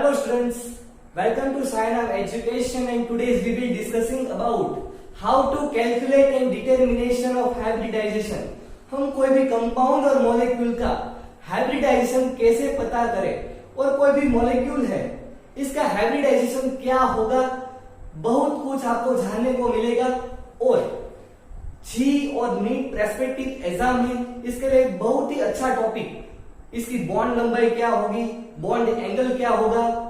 Hello students, welcome to Sayanam Education and today we will be discussing about how to calculate and determination of hybridization. हम कोई भी compound और molecule का hybridisation कैसे पता करें और कोई भी मॉलिक्यूल है इसका हाइब्रिडाइजेशन क्या होगा, बहुत कुछ आपको जानने को मिलेगा और जी और नीट प्रेस्पेक्टिव एग्जाम में इसके लिए बहुत ही अच्छा टॉपिक, इसकी बॉन्ड लंबाई क्या होगी, बॉन्ड एंगल क्या होगा,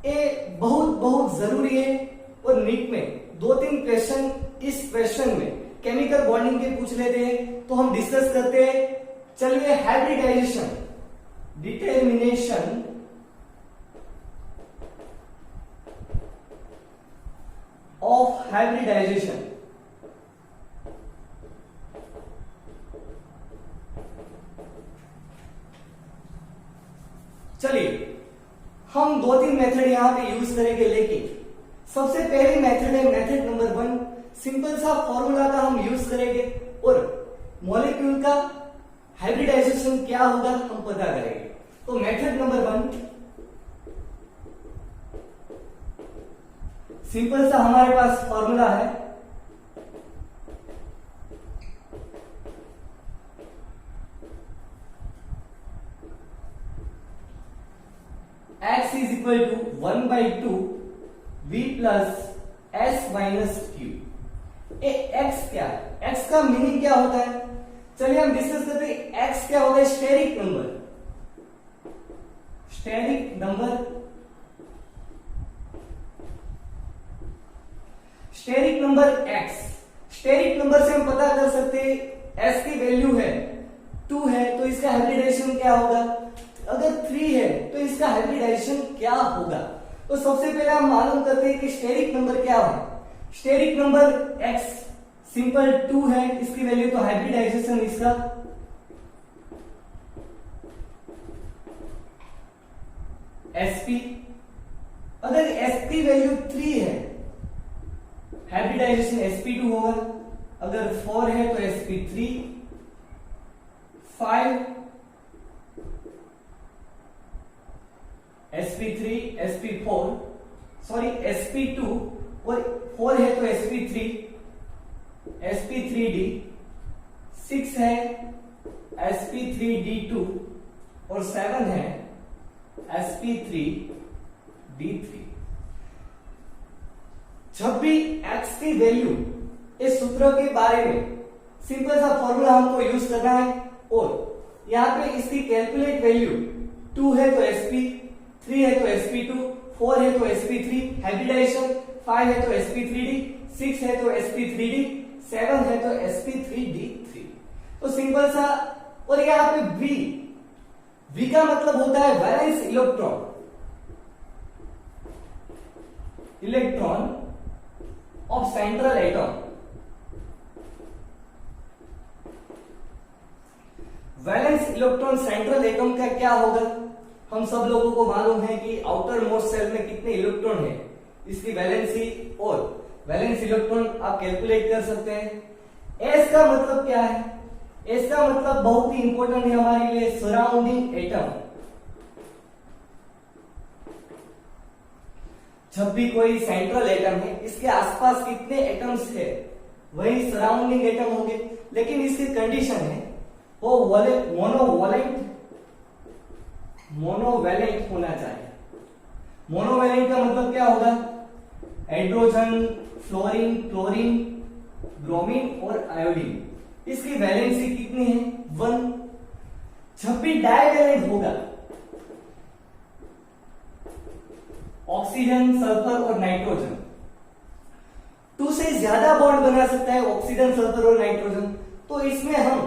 ये बहुत जरूरी है। और नीट में 2-3 क्वेश्चन इस क्वेश्चन में केमिकल बॉन्डिंग के पूछ लेते हैं, तो हम डिस्कस करते हैं। चलिए, हाइब्रिडाइजेशन, डिटरमिनेशन ऑफ हाइब्रिडाइजेशन। चलिए, हम 2-3 मेथड यहां पे यूज करेंगे, लेकिन सबसे पहली मेथड है मेथड नंबर 1। सिंपल सा फॉर्मूला का हम यूज करेंगे और मॉलिक्यूल का हाइब्रिडाइजेशन क्या होगा हम पता करेंगे। तो मेथड नंबर 1, सिंपल सा हमारे पास फॉर्मूला है x is equal to 1/2 v plus s minus q। A x क्या है, x का मीनिंग क्या होता है, चलिए हम डिस्कस करते हैं। x क्या होता है, steric number, steric number, steric number x। Steric number से हम पता कर सकते हैं s की वैल्यू है 2 है तो इसका हाइब्रिडाइजेशन क्या होगा, अगर 3 है तो इसका हाइब्रिडाइजेशन क्या होगा। तो सबसे पहले हम मालूम करते हैं कि स्टेरिक नंबर क्या है। स्टेरिक नंबर x सिंपल 2 है, इसकी वैल्यू, तो हाइब्रिडाइजेशन इसका sp। अगर s की वैल्यू 3 है, हाइब्रिडाइजेशन sp2 होगा। अगर 4 है तो sp3, 5 sp3, sp4, sorry sp2 और 4 है तो sp3, sp3d, 6 है sp3d2 और 7 है sp3d3। जब भी x की वैल्यू, इस सूत्र के बारे में सिंपल सा फॉर्मूला हमको यूज करना है और यहाँ पे इसकी कैलकुलेट वैल्यू 2 है तो sp, 3 है तो sp2, 4 है तो sp3, हाइब्रिडाइजेशन 5 है तो sp3d, 6 है तो sp3d, 7 है तो sp3d3। तो सिंपल सा। और यहाँ पे v का मतलब होता है valence electron, electron of central atom. Valence electron central atom का क्या होगा, हम सब लोगों को मालूम है कि आउटर मोस्ट सेल में कितने इलेक्ट्रॉन है, इसकी वैलेंसी और वैलेंस इलेक्ट्रॉन आप कैलकुलेट कर सकते हैं। एस का मतलब क्या है, एस का मतलब बहुत ही इंपॉर्टेंट है हमारे लिए, सराउंडिंग एटम। जब भी कोई सेंट्रल एटम है, इसके आसपास कितने एटम्स है वही सराउंडिंग एटम होंगे, लेकिन इसकी कंडीशन है वो मोनोवैलेंट होना चाहिए। मोनोवैलेंट का मतलब क्या होगा, हाइड्रोजन, फ्लोरीन, क्लोरीन, ब्रोमीन और आयोडीन, इसकी वैलेंसी कितनी है, 1। जब भी डाइवैलेंट होगा, ऑक्सीजन, सल्फर और नाइट्रोजन, 2 से ज्यादा बॉन्ड बना सकता है ऑक्सीजन, सल्फर और नाइट्रोजन, तो इसमें हम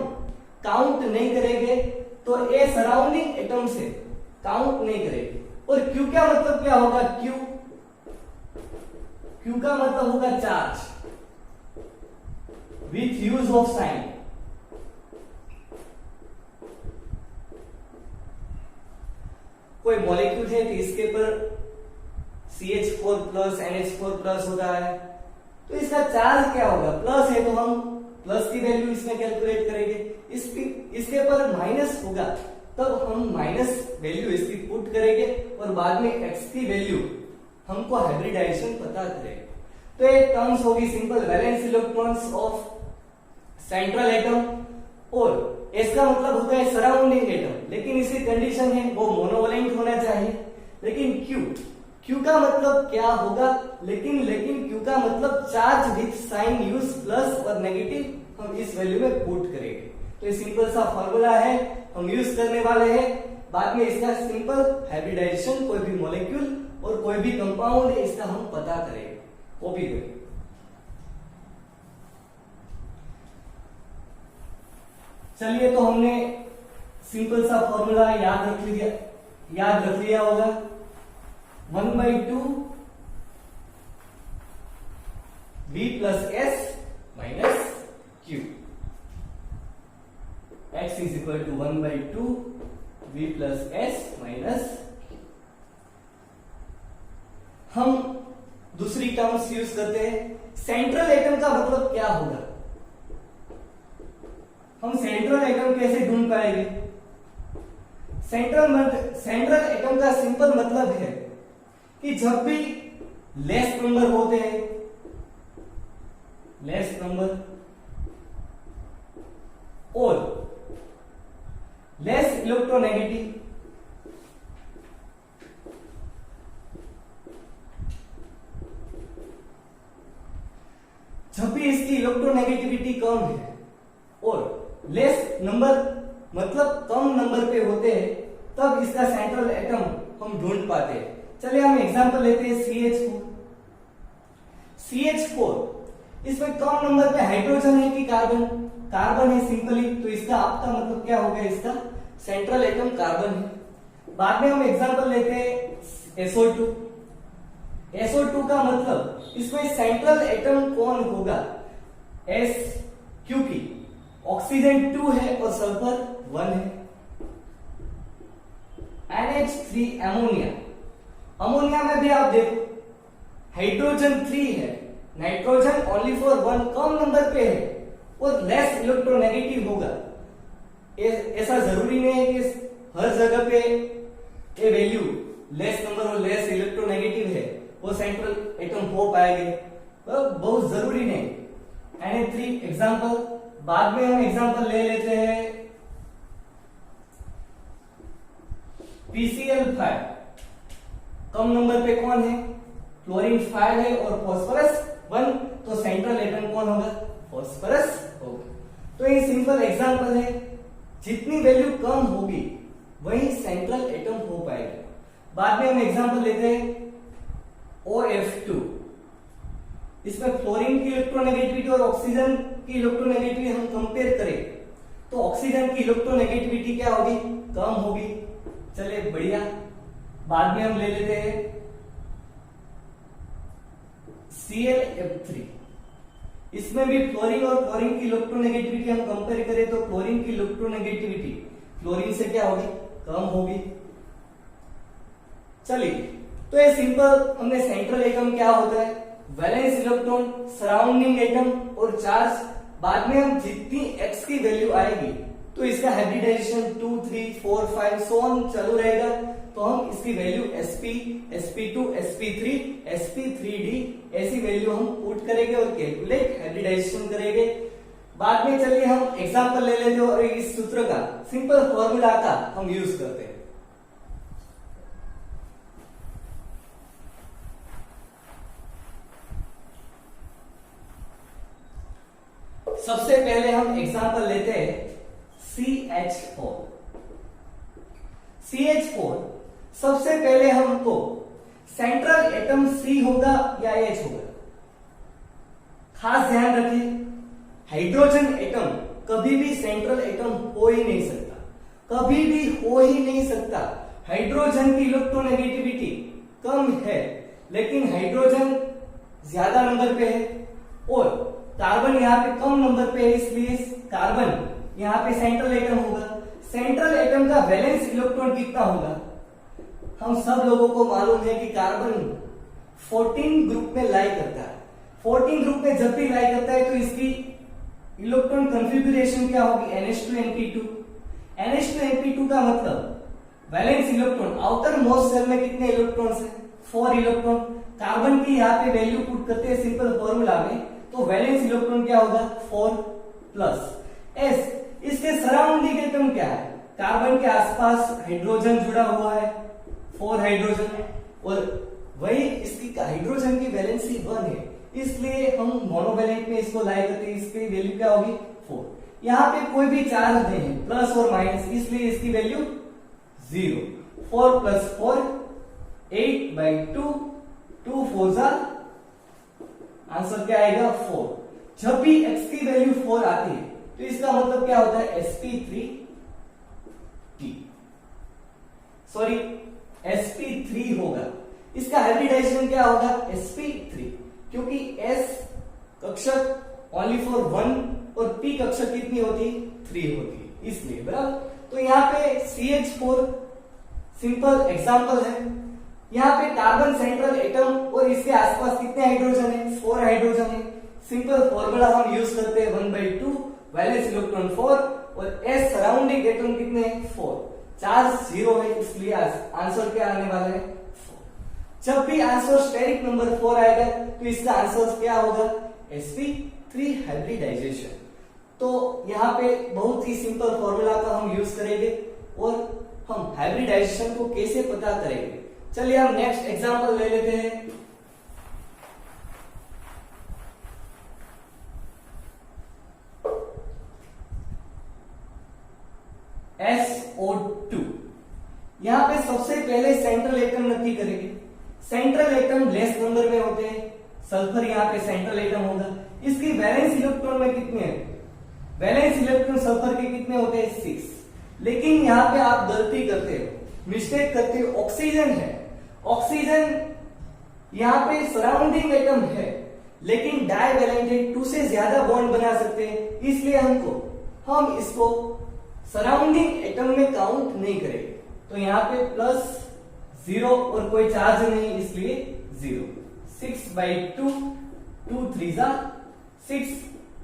काउंट नहीं करेंगे, तो ए सराउंडिंग एटम से काउंट नहीं करेंगे। और क्यू का मतलब क्या होगा, क्यू का मतलब होगा charge with use of sine. कोई मॉलिक्यूल है तो इसके पर CH4+ NH4+ होता है, तो इसका चार्ज क्या होगा, प्लस है तो हम प्लस की वैल्यू इसमें कैलकुलेट करेंगे। इसके पर माइनस होगा तब हम माइनस वैल्यू इसकी पुट करेंगे और बाद में x की वैल्यू हमको हाइब्रिडाइजेशन पता करेंगे। तो ये टर्म्स होगी simple valence electrons of central atom, और इसका मतलब होता है सराउंडिंग एटम, लेकिन इसकी कंडीशन है वो मोनोवैलेंट होना चाहिए। लेकिन क्यू का मतलब क्या होगा, लेकिन क्यू का मतलब charge with sign use plus और नेगेटिव हम इस वैल्यू में पुट करेंगे। तो ये सिंपल सा फॉर्मूला है हम यूज करने वाले हैं। बाद में इसका सिंपल हाइब्रिडाइजेशन कोई भी मॉलिक्यूल और कोई भी कंपाउंड है इसका हम पता करेंगे, कॉपी करेंगे। चलिए, तो हमने सिंपल सा फॉर्मूला याद रख लिया होगा। 1/2 v plus s minus q, x is equal to 1/2 v plus s minus q। हम दूसरी टर्म्स यूज करते हैं। सेंट्रल एटम का मतलब क्या होगा, हम सेंट्रल एटम कैसे ढूंढ पाएंगे? सेंट्रल एटम का सिंपल मतलब है कि जब भी लेस नंबर होते हैं, लेस नंबर और लेस इलेक्ट्रोनेगेटिव, जब भी इसकी इलेक्ट्रोनेगेटिविटी कम है और लेस नंबर मतलब कम नंबर पे होते हैं, तब इसका सेंट्रल एटम हम ढूंढ पाते हैं। चलिए हम एग्जांपल लेते हैं CH4। CH4 इसमें कम नंबर पे हाइड्रोजन है कि कार्बन? कार्बन है सिंपली, तो इसका आपका मतलब क्या हो गया, इसका सेंट्रल एटम कार्बन है। बाद में हम एग्जांपल लेते हैं SO2। SO2 का मतलब इसमें सेंट्रल एटम कौन होगा? S, क्योंकि ऑक्सीजन 2 है और सल्फर 1 है। NH3 अमोनिया, अमोनिया में भी आप देखो हाइड्रोजन 3 है, nitrogen only for 1 come number पे है और लेस इलेक्ट्रोनेगेटिव होगा। ऐसा जरूरी नहीं है कि हर जगह पे ये वैल्यू लेस नंबर और लेस इलेक्ट्रोनेगेटिव है वो सेंट्रल एटम हो पाएंगे, बहुत जरूरी नहीं। NH3 एग्जांपल, बाद में हम एग्जांपल ले लेते हैं PCl5, कम नंबर पे कौन है? क्लोरीन 5 है और फास्फोरस 1, तो सेंट्रल एटम कौन होगा? फास्फोरस होगा। तो ये सिंपल एग्जांपल है, जितनी वैल्यू कम होगी वही सेंट्रल एटम हो पाएगा। बाद में हम एग्जांपल लेते हैं OF2, इसमें फ्लोरीन की इलेक्ट्रोनेगेटिविटी और ऑक्सीजन की इलेक्ट्रोनेगेटिविटी हम कंपेयर करें तो ऑक्सीजन की इलेक्ट्रोनेगेटिविटी क्या होगी? कम होगी। चलिए बढ़िया। बाद में हम ले लेते हैं ClF3, इसमें भी फ्लोरीन और क्लोरीन की इलेक्ट्रोनेगेटिविटी हम कंपेयर करें तो क्लोरीन की इलेक्ट्रोनेगेटिविटी फ्लोरीन से क्या होगी? कम होगी। चलिए, तो ये सिंपल हमने सेंट्रल एटम क्या होता है, वैलेंस इलेक्ट्रॉन, सराउंडिंग एटम और चार्ज। बाद में हम जितनी x की वैल्यू आएगी तो इसका हाइब्रिडाइजेशन 2, 3, 4, 5 सो ऑन चालू रहेगा, तो हम इसकी value sp, sp2, sp3, sp3d ऐसी वैल्यू हम पुट करेंगे और कैलकुलेट हाइब्रिडाइजेशन करेंगे। बाद में चलिए हम एग्जांपल ले लेते हैं और इस सूत्र का सिंपल फॉर्मूला का हम यूज करते हैं। सबसे पहले हम एग्जांपल लेते हैं CH4। CH4 सबसे पहले हमको सेंट्रल एटम C होगा या H होगा? खास ध्यान रखें, हाइड्रोजन एटम कभी भी सेंट्रल एटम हो ही नहीं सकता, कभी भी हो ही नहीं सकता। हाइड्रोजन की इलेक्ट्रोनेगेटिविटी कम है लेकिन हाइड्रोजन ज्यादा नंबर पे है और कार्बन यहाँ पे कम नंबर पे है, इसलिए कार्बन यहाँ पे सेंट्रल एटम होगा। सेंट्रल एटम का वैलेंस इलेक्ट्रॉन कितना होगा? हम सब लोगों को मालूम है कि कार्बन 14 ग्रुप में लाई करता है। 14 ग्रुप में जब भी लाई करता है तो इसकी इलेक्ट्रॉन कॉन्फ़िगरेशन क्या होगी? NH2 NP2। NH2 का मतलब valence electron, outer most shell में कितने इलेक्ट्रॉन्स हैं? 4 इलेक्ट्रॉन। कार्बन की यहाँ पे वैल्यू पुट करते हैं सिंपल फॉर्मूला में, तो वैलेंस इलेक्ट्रॉन क्या होगा? 4 प्लस S। इसके सराउंडिंग एटम क्या है? कार्बन के आसपास हाइड्रोजन जुड़ा हुआ है, 4 हाइड्रोजन, और वही इसकी हाइड्रोजन की वैलेंसी 1 है, इसलिए हम मोनोवैलेंट में इसको लाई करते हैं। इसकी वैल्यू क्या होगी? 4। यहाँ पे कोई भी चार्ज नहीं है, प्लस और माइनस, इसलिए इसकी वैल्यू 0। 4 प्लस 4 8/2, 2 4 जा, आंसर क्या आएगा? 4। जब भी x की वैल्यू 4 आती है तो इसका मतलब क्या होता है? sp3t, सॉरी sp3 होगा। इसका हाइब्रिडाइजेशन क्या होगा? sp3, क्योंकि s कक्षक ओनली फॉर 1 और p कक्षक कितनी होती है? 3 होती है, इसलिए बराबर। तो यहाँ पे CH4 सिंपल एग्जांपल है। यहाँ पे कार्बन सेंट्रल एटम और इसके आसपास कितने हाइड्रोजन है? 4 हाइड्रोजन है। सिंपल फॉर्मूला हम यूज करते हैं 1/2, वैलेंस इलेक्ट्रॉन 4 और S सराउंडिंग एटम कितने हैं? 4। चार्ज 0 है, इसलिए आंसर क्या आने वाला है? 4। जब भी आंसर स्टेरिक नंबर 4 आएगा तो इसका आंसर क्या होगा? sp3 hybridisation. तो यहाँ पे बहुत ही सिंपल फॉर्मूला का हम यूज करेंगे और हम हाइब्रिडाइजेशन को कैसे पता करेंगे। चलिए हम नेक्स्ट एग्जांपल ले लेते हैं। SO2। यहाँ पे सबसे पहले सेंट्रल एटम नक्की करेंगे। सेंट्रल एटम लेस नंबर में होते हैं, सल्फर यहाँ पे सेंट्रल एटम होगा। इसकी वैलेंस इलेक्ट्रॉन में कितने हैं? वैलेंस इलेक्ट्रॉन सल्फर के कितने होते हैं? 6। लेकिन यहाँ पे आप गलती करते हो, मिस्टेक करते हो, ऑक्सीजन है। ऑक्सीजन यहाँ पे सराउंडिंग एटम है, लेकिन डाइवैलेंट है, 2 से ज्यादा बॉन्ड बना सकते हैं, इसलिए हम इसको सराउंडिंग एटम में काउंट नहीं करेंगे। तो यहाँ पे +0 और कोई चार्ज नहीं, इसलिए 0। 6/2, 2 3 जा 6,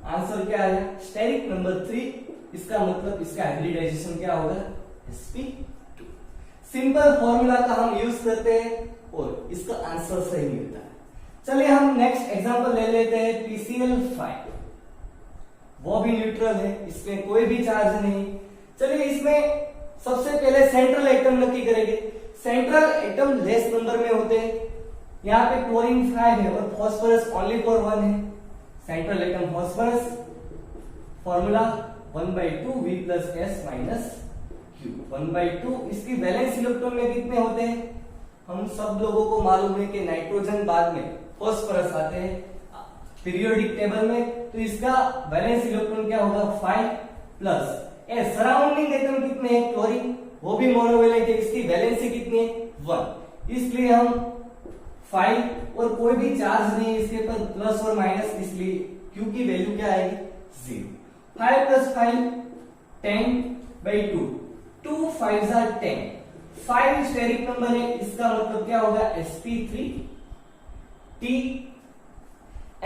आंसर क्या है? Steric number 3। इसका मतलब इसका हाइब्रिडाइजेशन क्या होगा? sp2। सिंपल फॉर्मूला का हम यूज करते हैं और इसका आंसर सही मिलता है। चलिए हम नेक्स्ट एग्जांपल ले लेते हैं PCl5। वो भी न्यूट्रल है, इसमें कोई भी चार्ज नहीं। चलिए इसमें सबसे पहले सेंट्रल एटम नक्की करेंगे। सेंट्रल एटम लेस नंबर में होते हैं। यहाँ पे क्लोरीन 5 है और फास्फोरस ओनली फॉर 1 है। Central atom phosphorus, formula 1/2 V + S - Q। 1/2। इसकी वैलेंस इलेक्ट्रॉन में कितने होते हैं? हम सब लोगों को मालूम है कि नाइट्रोजन बाद में, फास्फोरस आते हैं पीरियोडिक टेबल में, तो इसका वैलेंस इलेक्ट्रॉन क्या होगा? 5 + S। सराउंडिंग एटम कितने हैं? क्लोरीन, वो भी मोनोवैलेंट है, इसकी वैलेंसी कितनी है? 1, इसलिए हम 5 और कोई भी चार्ज नहीं है इसके पर, प्लस और माइनस, इसलिए Q की वैल्यू क्या आएगी? 0। 5 + 5 10/2, 2 5 जा 10। 5 स्टेरिक नंबर है, इसका मतलब क्या होगा? sp3t।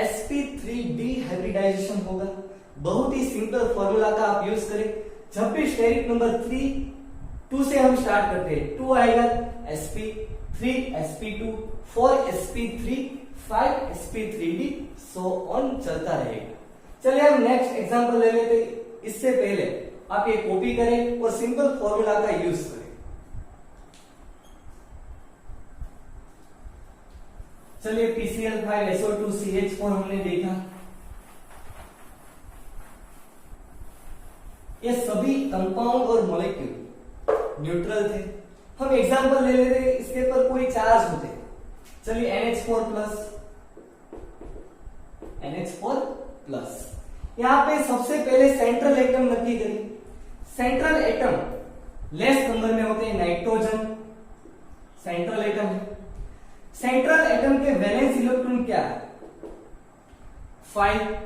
sp3d हाइब्रिडाइजेशन होगा। बहुत ही सिंपल फॉर्मूला का आप यूज करें। जब भी स्टेरिक नंबर 3, 2 से हम स्टार्ट करते हैं, 2 आएगा, sp3 sp2 4 sp3 5 sp3d, so on चलता रहेगा। चलिए हम नेक्स्ट एग्जांपल ले लेते हैं। इससे पहले आप ये कॉपी करें और सिंपल फॉर्मूला का यूज करें। चलिए PCl5 SO2 CH4 हमने देखा, ये सभी कंपाउंड और मॉलिक्यूल न्यूट्रल थे। हम एग्जांपल ले लेते हैं, इसके पर कोई चार्ज होते। चलिए NH4+। यहाँ पे सबसे पहले सेंट्रल एटम नक्की करिए। सेंट्रल एटम लेस नंबर में होते हैं, नाइट्रोजन सेंट्रल एटम है। सेंट्रल एटम के वैलेंस इलेक्ट्रॉन क्या है? 5।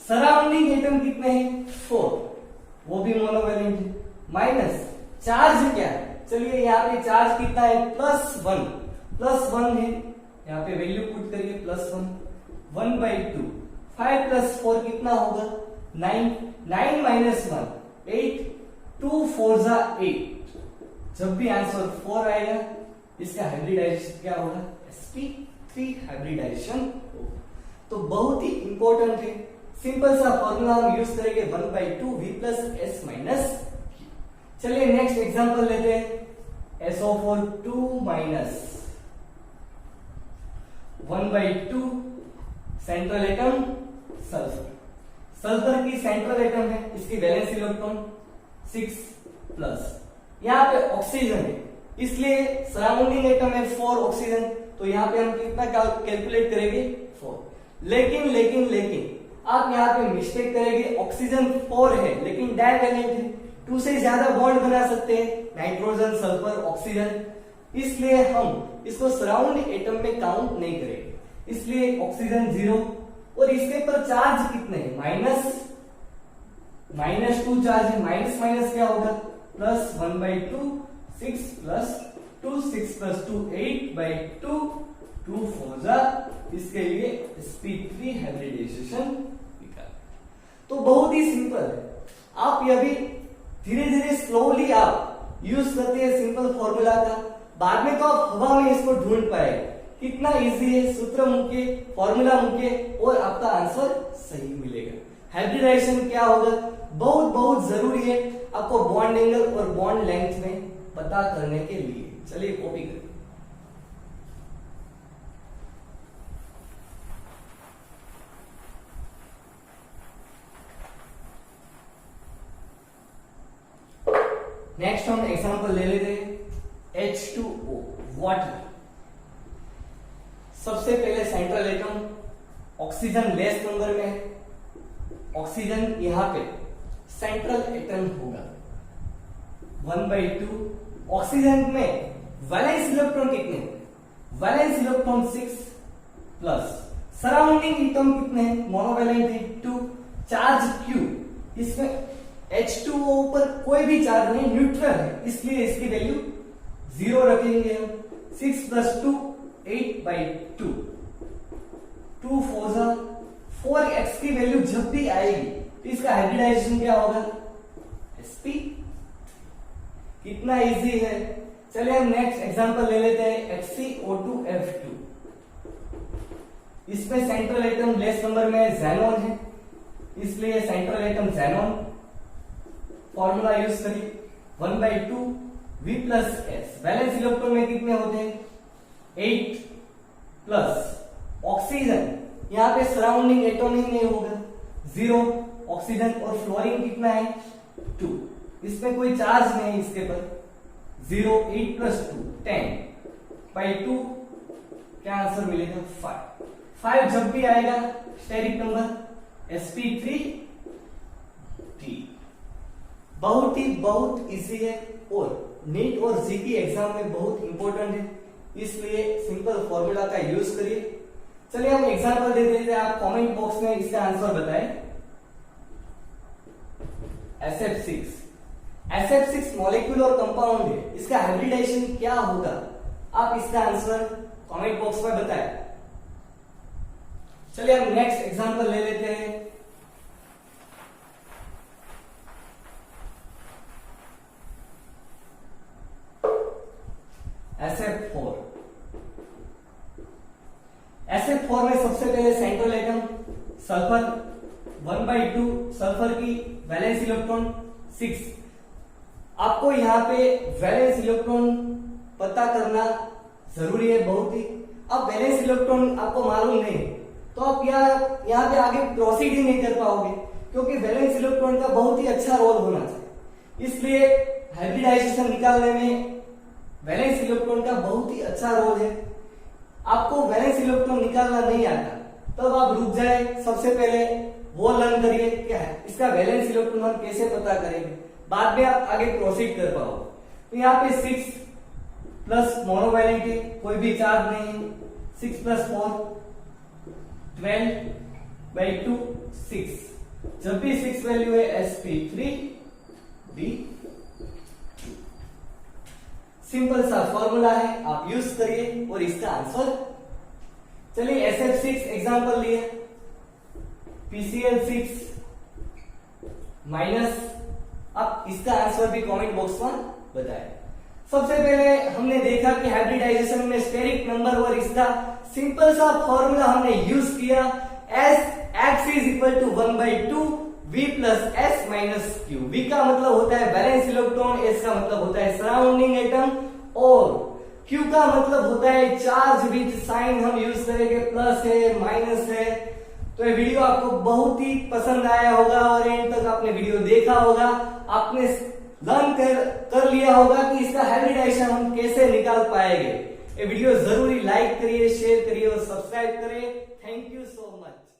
सराउंडिंग एटम कितने हैं? 4, वो भी मोनोवैलेंट है। माइनस चार्ज क्या है? चलिए यहाँ पे चार्ज कितना है? +1 है, यहाँ पे वैल्यू पुट करिए +1। 1/2। 5 + 4 कितना होगा? 9। 9 - 1 8, 2 4 जा 8। जब भी आंसर 4 आएगा इसका हाइब्रिडाइजेशन क्या होगा? sp3 हाइब्रिडाइजेशन होगा। तो बहुत ही इंपॉर्टेंट है, सिंपल सा फॉर्मूला हम यूज करेंगे 1/2 v plus s minus q। चलिए नेक्स्ट एग्जांपल लेते हैं, SO4 2 minus 1/2 central atom sulphur. Sulphur की सेंट्रल एटम है, इसकी वैलेंस इलेक्ट्रॉन 6 प्लस, यहाँ पे ऑक्सीजन है इसलिए सराउंडिंग एटम है 4 ऑक्सीजन, तो यहाँ पे हम कितना कैलकुलेट करेंगे 4। लेकिन लेकिन लेकिन आप यहाँ पे मिस्टेक करेंगे, ऑक्सीजन 4 है लेकिन डाइवैलेंट है, 2 से ज्यादा बॉन्ड बना सकते हैं नाइट्रोजन सल्फर ऑक्सीजन, इसलिए हम इसको सराउंडिंग एटम में काउंट नहीं करेंगे, इसलिए ऑक्सीजन 0। और इसके पर चार्ज कितने हैं? -2 चार्ज है, माइनस माइनस क्या होगा? प्लस 1/2 6 प्लस 2 6 प्लस 2 8/2 2 4 जा, इसके लिए sp3 हाइब्रिडाइजेशन निकाल। तो बहुत ही सिंपल है, आप ये भी धीरे धीरे स्लोली आप यूज करते हैं सिंपल फॉर्मूला का, बाद में तो आप हवा में इसको ढूंढ पाएंगे। कितना इजी है, सूत्र मुके फॉर्मूला मुके और आपका आंसर सही मिलेगा। हाइब्रिडाइजेशन क्या होगा बहुत बहुत जरूरी है आपको बॉन्ड एंगल और बॉन्ड लेंथ में पता करने के लिए। चलिए कॉपी करें। नेक्स्ट हम एग्जांपल ले लेते हैं H2O वाटर। सबसे पहले central atom oxygen less number में है, ऑक्सीजन यहां पे सेंट्रल एटम होगा 1/2। ऑक्सीजन में वैलेंस इलेक्ट्रॉन कितने? Valence electron 6 plus surrounding atom कितने हैं? मोनोवैलेंट है 2। चार्ज Q, इसमें H2O पर कोई भी चार्ज नहीं, न्यूट्रल है, इसलिए इसकी वैल्यू 0 रखेंगे हम। 6 प्लस 2 8/2 2 4 जा 4x की वैल्यू जब भी आएगी तो इसका हाइब्रिडाइजेशन क्या होगा? sp। कितना इजी है। चलिए हम नेक्स्ट एग्जांपल ले लेते हैं HCO2F2। इसमें सेंट्रल एटम लेस नंबर में ज़ेनॉन है, इसलिए central atom xenon. Formula use करिए 1/2 v plus s। Valence electron में कितने होते हैं? 8 प्लस ऑक्सीजन, यहाँ पे सराउंडिंग एटम ही नहीं होगा 0 ऑक्सीजन, और फ्लोरीन कितना है 2, इसमें कोई चार्ज नहीं इसके पर 0। 8 प्लस 2 10/2, क्या आंसर मिलेगा? 5। 5 जब भी आएगा स्टेरिक नंबर sp3 t। बहुत इजी है और नीट और जीके एग्जाम में बहुत इंपॉर्टेंट है, इसलिए सिंपल फॉर्मूला का यूज करिए। चलिए हम एग्जांपल दे देते हैं, आप कमेंट बॉक्स में इसका आंसर बताएं। SF6 मॉलिक्यूल और कंपाउंड है, इसका हाइब्रिडाइजेशन क्या होगा? आप इसका आंसर कमेंट बॉक्स में बताएं। चलिए हम नेक्स्ट एग्जांपल ले लेते हैं SF4। SF4 में सबसे पहले सेंट्रल एटम सल्फर 1/2, सल्फर की वैलेंस इलेक्ट्रॉन 6। आपको यहाँ पे वैलेंस इलेक्ट्रॉन पता करना जरूरी है बहुत ही। अब वैलेंस इलेक्ट्रॉन आपको मालूम नहीं तो आप यहाँ पे आगे प्रोसीड ही नहीं कर पाओगे, क्योंकि वैलेंस इलेक्ट्रॉन का बहुत ही अच्छा रोल होना चाहिए, इसलिए हाइब्रिडाइजेशन निकालने में वैलेंस इलेक्ट्रॉन का बहुत ही अच्छा रोल है। आपको वैलेंस इलेक्ट्रॉन निकालना नहीं आता तब आप रुक जाए, सबसे पहले वो लर्न करिए क्या है इसका वैलेंस इलेक्ट्रॉन हम कैसे पता करेंगे, बाद में आप आगे प्रोसीड कर पाओगे। तो यहाँ पे 6 प्लस मोनोवैलेंट है, कोई भी चार्ज नहीं है, 6 प्लस 4 12/2 6। जब भी 6 वैल्यू है sp3d। सिंपल सा फॉर्मूला है, आप यूज करिए और इसका आंसर। चलिए SF6 एग्जांपल लिए, PCl6 माइनस आप इसका आंसर भी कमेंट बॉक्स में बताएं। सबसे पहले हमने देखा कि हाइब्रिडाइजेशन में स्टेरिक नंबर और इसका सिंपल सा फॉर्मूला हमने यूज किया, S X is equal to 1/2 V plus S minus Q. V का मतलब होता है वैलेंस इलेक्ट्रॉन, S का मतलब होता है सराउंडिंग एटम और Q का मतलब होता है चार्ज विद साइन हम यूज करेंगे, प्लस है माइनस है। तो ये वीडियो आपको बहुत ही पसंद आया होगा और एंड तक आपने वीडियो देखा होगा, आपने लर्न कर लिया होगा कि इसका हाइब्रिडाइजेशन हम कैसे निकाल पाएंगे। ये वीडियो जरूरी लाइक करिए, शेयर करिए और सब्सक्राइब करिए। Thank you so much.